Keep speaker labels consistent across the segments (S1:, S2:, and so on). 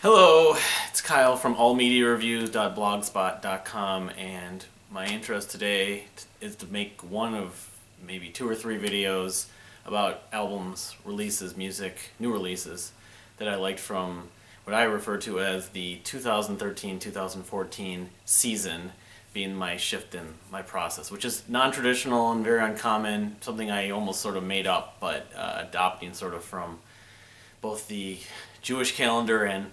S1: Hello, it's Kyle from allmediareviews.blogspot.com, and my interest today is to make one of maybe 2 or 3 videos about albums, releases, music, new releases that I liked from what I refer to as the 2013-2014 season, being my shift in my process, which is non-traditional and very uncommon, something I almost sort of made up, but adopting sort of from both the Jewish calendar and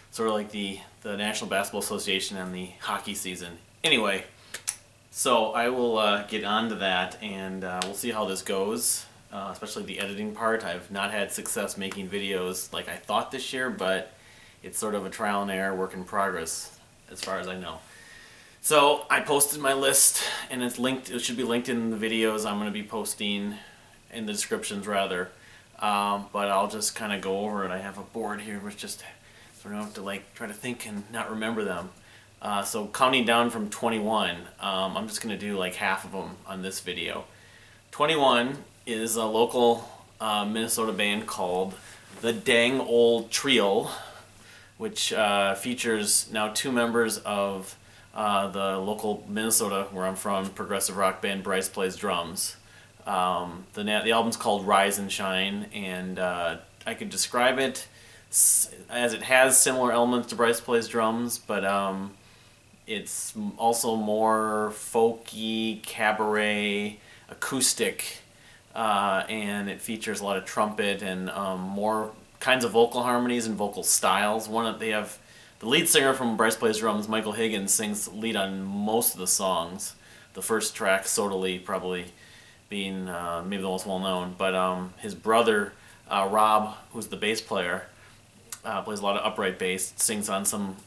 S1: sort of like the National Basketball Association and the hockey season. Anyway, so I will get on to that, and we'll see how this goes, especially the editing part. I've not had success making videos like I thought this year, but it's sort of a trial and error, work in progress as far as I know. So I posted my list, and it's linked. It should be linked in the videos I'm going to be posting, in the descriptions rather. But I'll just kind of go over it. I have a board here which just so I don't have to like try to think and not remember them. So counting down from 21, I'm just going to do like half of them on this video. 21 is a local Minnesota band called the Dink Old Trio, which features now 2 members of the local Minnesota, where I'm from, progressive rock band Bryce plays drums. The album's called Rise and Shine, and I could describe it as it has similar elements to Bryce plays drums, but it's also more folky, cabaret, acoustic, and it features a lot of trumpet and more kinds of vocal harmonies and vocal styles. They have the lead singer from Bryce plays drums, Michael Higgins, sings lead on most of the songs. The first track, Sodally, probably being maybe the most well known, but his brother Rob, who's the bass player, plays a lot of upright bass,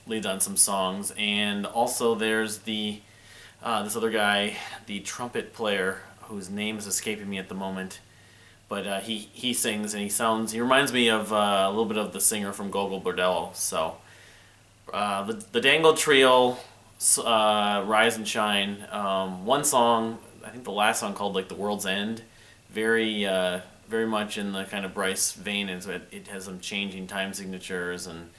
S1: leads on some songs, and also there's this other guy, the trumpet player, whose name is escaping me at the moment, but he sings, and he reminds me of a little bit of the singer from Gogol Bordello. So the Dink Old Trio, Rise and Shine, one song, I think the last song, called like The World's End, very much in the kind of Bryce vein. It has some changing time signatures and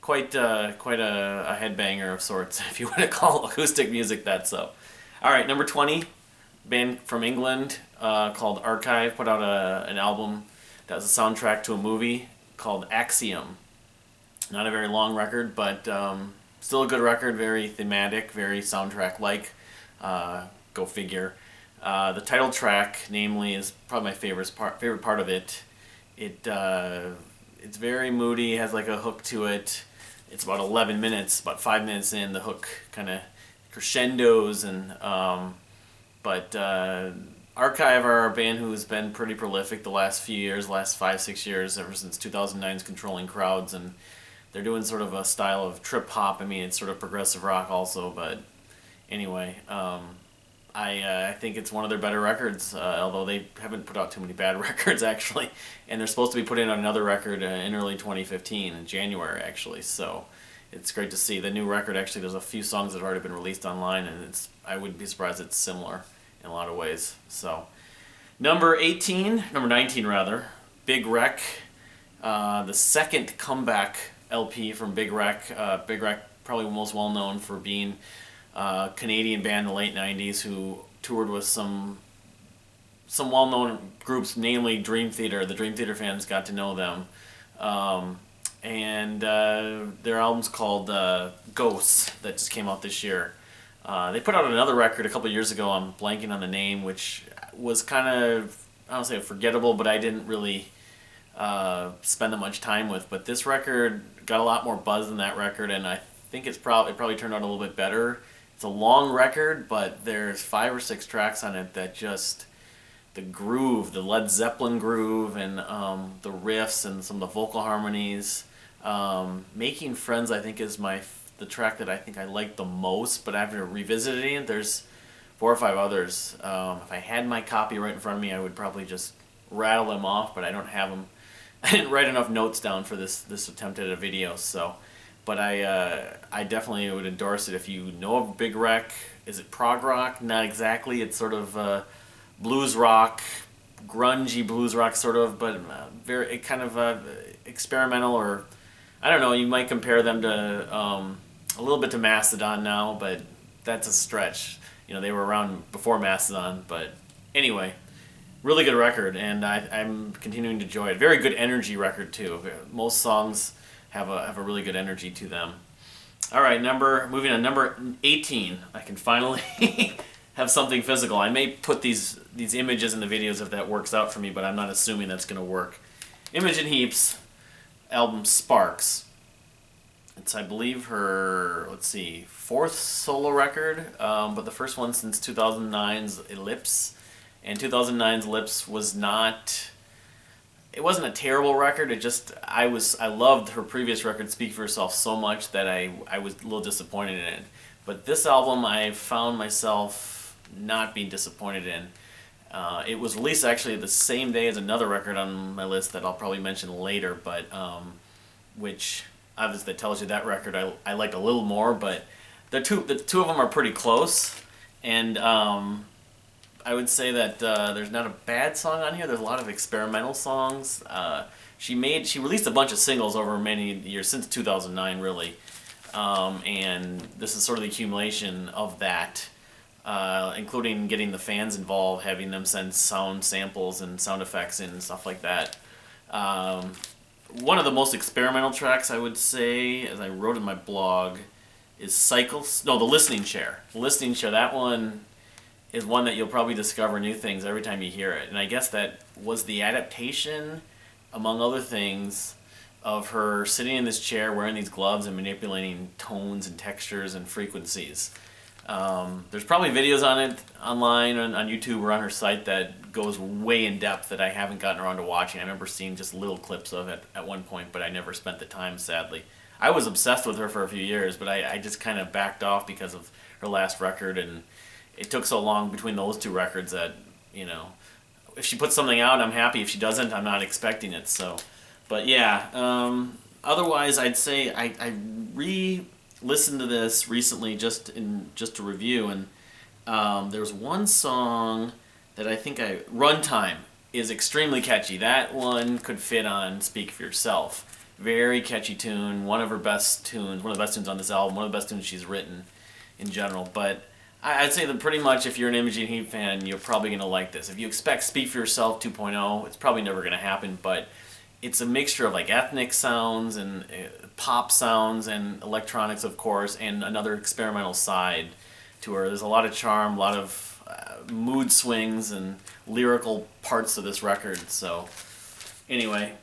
S1: quite a headbanger of sorts, if you want to call acoustic music that. So, all right, number 20, band from England called Archive put out an album that was a soundtrack to a movie called Axiom. Not a very long record, but still a good record, very thematic, very soundtrack-like. Go figure. The title track, namely, is probably my favorite part of it. It's very moody, has like a hook to it. It's about 11 minutes, about 5 minutes in, the hook kind of crescendos, and but Archive are a band who's been pretty prolific the last few years, last 5-6 years, ever since 2009's Controlling Crowds, and they're doing sort of a style of trip hop. I mean, it's sort of progressive rock also, but anyway, I think it's one of their better records, although they haven't put out too many bad records, actually. And they're supposed to be putting out another record in early 2015, in January, actually. So it's great to see. The new record, actually, there's a few songs that have already been released online, and I wouldn't be surprised it's similar in a lot of ways. So number 19 rather, Big Wreck, the second comeback LP from Big Wreck. Big Wreck, probably most well known for being a Canadian band in the late 90s who toured with some well-known groups, namely Dream Theater. The Dream Theater fans got to know them. And their album's called Ghosts, that just came out this year. They put out another record a couple years ago, I'm blanking on the name, which was kind of, I don't say forgettable, but I didn't really spend that much time with. But this record got a lot more buzz than that record, and I think it probably turned out a little bit better. It's a long record, but there's 5 or 6 tracks on it that just, the groove, the Led Zeppelin groove, and the riffs and some of the vocal harmonies. Making Friends, I think, is the track that I think I like the most, but after revisiting it, there's 4 or 5 others. If I had my copy right in front of me, I would probably just rattle them off, but I don't have them. I didn't write enough notes down for this attempt at a video, so. But I definitely would endorse it if you know of Big Wreck. Is it prog rock? Not exactly. It's sort of blues rock, grungy blues rock sort of, but very kind of experimental, or I don't know, you might compare them to a little bit to Mastodon now, but that's a stretch. You know, they were around before Mastodon, but anyway, really good record, and I'm continuing to enjoy it. Very good energy record too. Most songs have a really good energy to them. All right, moving on number 18. I can finally have something physical. I may put these images in the videos if that works out for me, but I'm not assuming that's going to work. Imogen Heap's album Sparks. It's, I believe, her, let's see, fourth solo record, but the first one since 2009's Ellipse. And 2009's Ellipse was not, it wasn't a terrible record. It just, I loved her previous record, Speak for Yourself, so much that I was a little disappointed in it. But this album I found myself not being disappointed in. It was released actually the same day as another record on my list that I'll probably mention later, but which obviously that tells you that record I liked a little more, but the two of them are pretty close, and I would say that there's not a bad song on here. There's a lot of experimental songs. She released a bunch of singles over many years, since 2009 really, and this is sort of the accumulation of that. Including getting the fans involved, having them send sound samples and sound effects and stuff like that. One of the most experimental tracks, I would say, as I wrote in my blog, is Cycles. No, The Listening Chair. The Listening Chair, that one is one that you'll probably discover new things every time you hear it. And I guess that was the adaptation, among other things, of her sitting in this chair wearing these gloves and manipulating tones and textures and frequencies. There's probably videos on it online on YouTube or on her site that goes way in depth that I haven't gotten around to watching. I remember seeing just little clips of it at one point, but I never spent the time, sadly. I was obsessed with her for a few years, but I just kind of backed off because of her last record, and it took so long between those two records that, you know, if she puts something out, I'm happy. If she doesn't, I'm not expecting it. So, but yeah, otherwise I'd say I listened to this recently just to review, and there's one song that I think Runtime is extremely catchy. That one could fit on Speak for Yourself. Very catchy tune, one of the best tunes on this album, one of the best tunes she's written in general. But I'd say that pretty much if you're an Imogen Heap fan, you're probably going to like this. If you expect Speak for Yourself 2.0, it's probably never going to happen, but it's a mixture of like ethnic sounds and pop sounds and electronics, of course, and another experimental side to her. There's a lot of charm, a lot of mood swings and lyrical parts of this record. So anyway,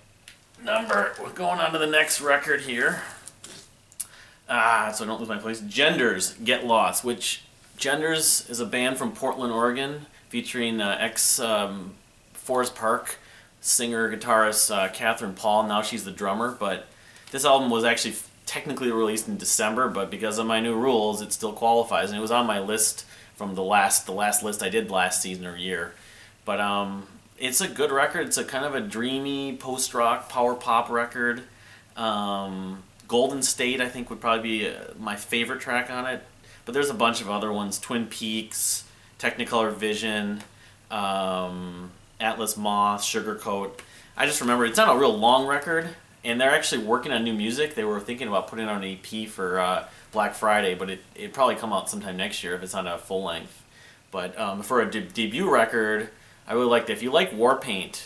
S1: we're going on to the next record here. So I don't lose my place. Genders, Get Lost, which Genders is a band from Portland, Oregon, featuring ex-Forest Park singer, guitarist Catherine Paul. Now she's the drummer, but this album was actually technically released in December, but because of my new rules, it still qualifies, and it was on my list from the last list I did last season or year. But it's a good record. It's a kind of a dreamy post-rock power pop record. Golden State, I think, would probably be my favorite track on it. But there's a bunch of other ones: Twin Peaks, Technicolor Vision, Atlas Moth, Sugarcoat. I just remember it's not a real long record, and they're actually working on new music. They were thinking about putting out an EP for Black Friday, but it'd probably come out sometime next year if it's not a full length. But for a debut record, I really liked it. If you like Warpaint,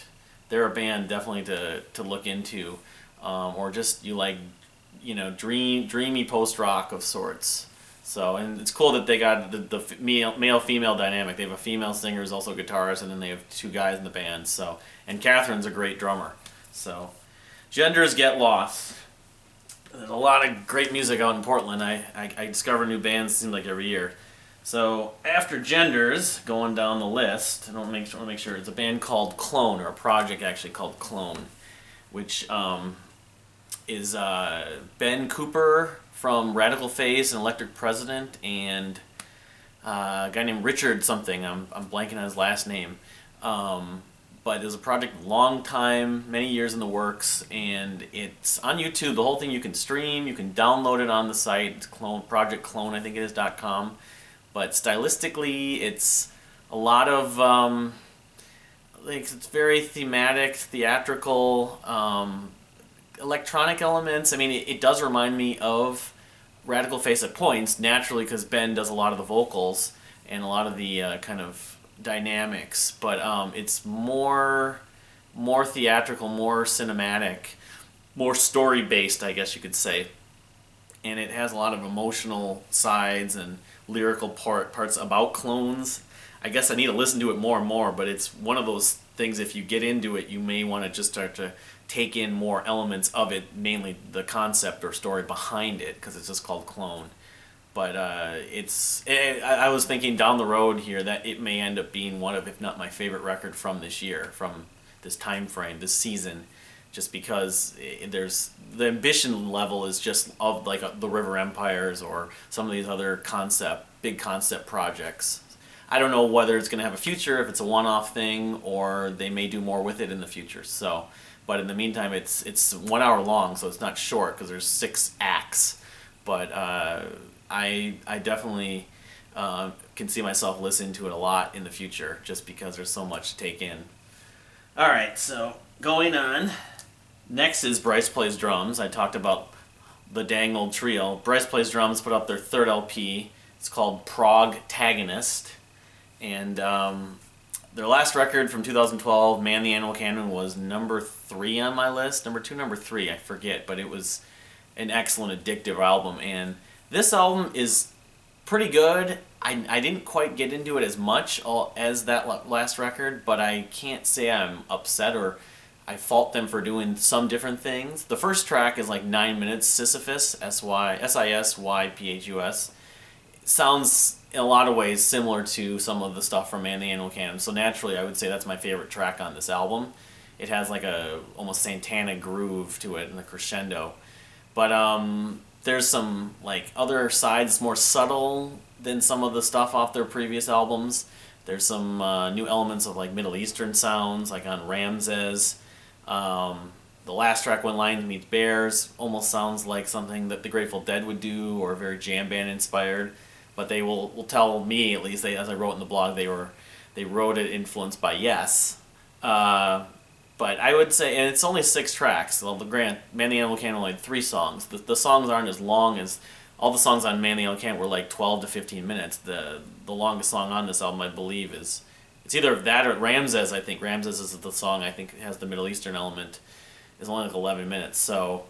S1: they're a band definitely to look into, or just you like, you know, dreamy post rock of sorts. So, and it's cool that they got the male-female dynamic. They have a female singer who's also a guitarist, and then they have two guys in the band. So, and Catherine's a great drummer. So, Genders, Get Lost. There's a lot of great music out in Portland. I discover new bands, it seems like every year. So after Genders, going down the list, I want to make sure it's a band called Clone, or a project actually called Clone, which is Ben Cooper from Radical Face and Electric President, and a guy named Richard something. I'm blanking on his last name. But it was a project long time, many years in the works, and it's on YouTube. The whole thing you can stream, you can download it on the site. It's Project Clone, I think it is .com. But stylistically, it's a lot of it's very thematic, theatrical, electronic elements. I mean, it does remind me of Radical Face at points, naturally, because Ben does a lot of the vocals and a lot of the kind of dynamics, but it's more theatrical, more cinematic, more story based, I guess you could say. And it has a lot of emotional sides and lyrical parts about clones. I guess I need to listen to it more and more, but it's one of those things, if you get into it, you may want to just start to take in more elements of it, mainly the concept or story behind it, because it's just called Clone. But I was thinking down the road here that it may end up being one of, if not my favorite record from this year, from this time frame, this season, just because there's the ambition level is just of like the River Empires or some of these other big concept projects. I don't know whether it's going to have a future, if it's a one-off thing, or they may do more with it in the future. So, but in the meantime, it's 1 hour long, so it's not short because there's 6 acts. But I definitely can see myself listening to it a lot in the future, just because there's so much to take in. All right, so going on. Next is Bryce Plays Drums. I talked about the Dink Old Trio. Bryce Plays Drums put up their 3rd LP. It's called Progtagonist. And their last record from 2012, Man the Animal Cannon, was number 3 on my list. Number 2, number 3, I forget. But it was an excellent, addictive album. And this album is pretty good. I didn't quite get into it as much as that last record, but I can't say I'm upset or I fault them for doing some different things. The first track is like 9 minutes, Sisyphus, Sisyphus. Sounds in a lot of ways similar to some of the stuff from Man the Animal Cannon, so naturally I would say that's my favorite track on this album. It has like a almost Santana groove to it in the crescendo. But there's some like other sides more subtle than some of the stuff off their previous albums. There's some new elements of like Middle Eastern sounds, like on Ramses. The last track, When Lions Meet Bears, almost sounds like something that the Grateful Dead would do, or very jam band inspired. But they will tell me, at least, as I wrote in the blog, they wrote it influenced by Yes. But I would say, and it's only 6 tracks. Well, Man the Animal Cannon only had 3 songs. The songs aren't as long as all the songs on Man the Animal Cannon were like 12 to 15 minutes. The longest song on this album, I believe, it's either that or Ramses. I think Ramses is the song I think has the Middle Eastern element. It's only like 11 minutes. So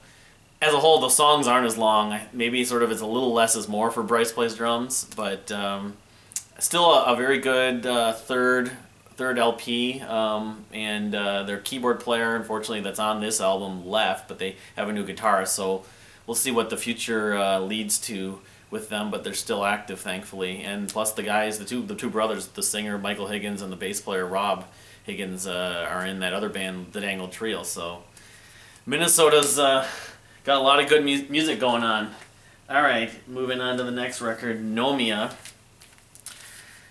S1: as a whole, the songs aren't as long. Maybe sort of it's a little less is more for Bryce Plays Drums, but still a very good third LP. And their keyboard player, unfortunately, that's on this album left, but they have a new guitarist. So we'll see what the future leads to with them, but they're still active, thankfully. And plus the guys, the two brothers, the singer Michael Higgins and the bass player Rob Higgins, are in that other band, the Dink Old Trio. So Minnesota's got a lot of good music going on. All right, moving on to the next record, Nomia.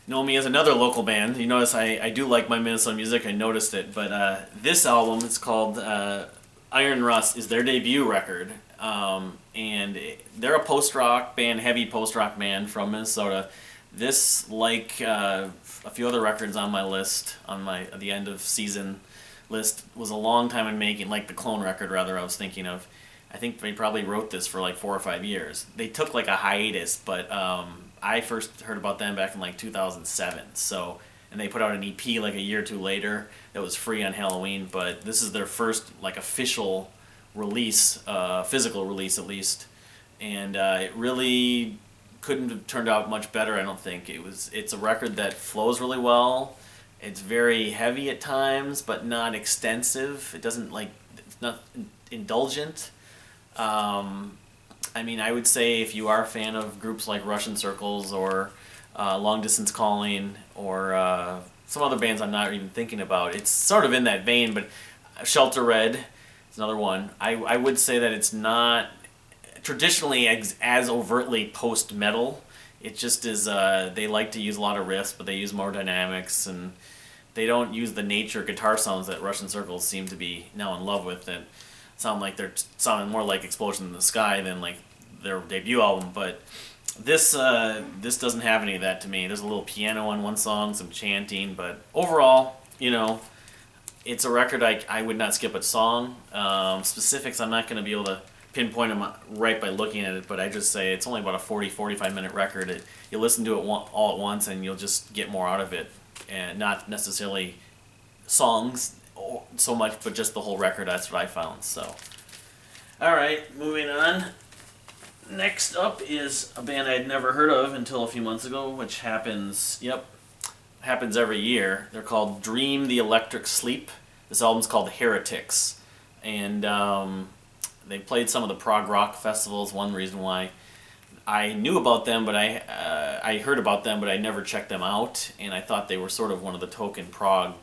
S1: Nomia is another local band. You notice I do like my Minnesota music. I noticed it, but this album, it's called Iron Rust, is their debut record. And they're a post-rock band, heavy post-rock band from Minnesota. This, like a few other records on my list, on the end of season list, was a long time in making, like the Clone record, rather, I was thinking of. I think they probably wrote this for like 4 or 5 years. They took like a hiatus, but I first heard about them back in like 2007. So, and they put out an EP like a year or 2 later that was free on Halloween. But this is their first like official release, physical release at least, and it really couldn't have turned out much better. I don't think it's a record that flows really well. It's very heavy at times, but not extensive. It's not indulgent. I mean, I would say if you are a fan of groups like Russian Circles or Long Distance Calling or some other bands I'm not even thinking about, it's sort of in that vein. But Shelter Red is another one. I would say that it's not traditionally as overtly post-metal. It just is, they like to use a lot of riffs, but they use more dynamics, and they don't use the nature guitar sounds that Russian Circles seem to be now in love with, that sound like they're sounding more like Explosion in the Sky than like their debut album. But this doesn't have any of that to me. There's a little piano on one song, some chanting, but overall, it's a record I would not skip a song. Specifics, I'm not going to be able to pinpoint them right by looking at it, but I just say it's only about a 45 minute record. You listen to it all at once and you'll just get more out of it. And not necessarily songs so much, but just the whole record. That's what I found. So, all right, moving on. Next up is a band I'd never heard of until a few months ago, which happens every year. They're called Dream the Electric Sleep. This album's called Heretics. And they played some of the prog rock festivals. One reason why I knew about them, but I heard about them, but I never checked them out. And I thought they were sort of one of the token prog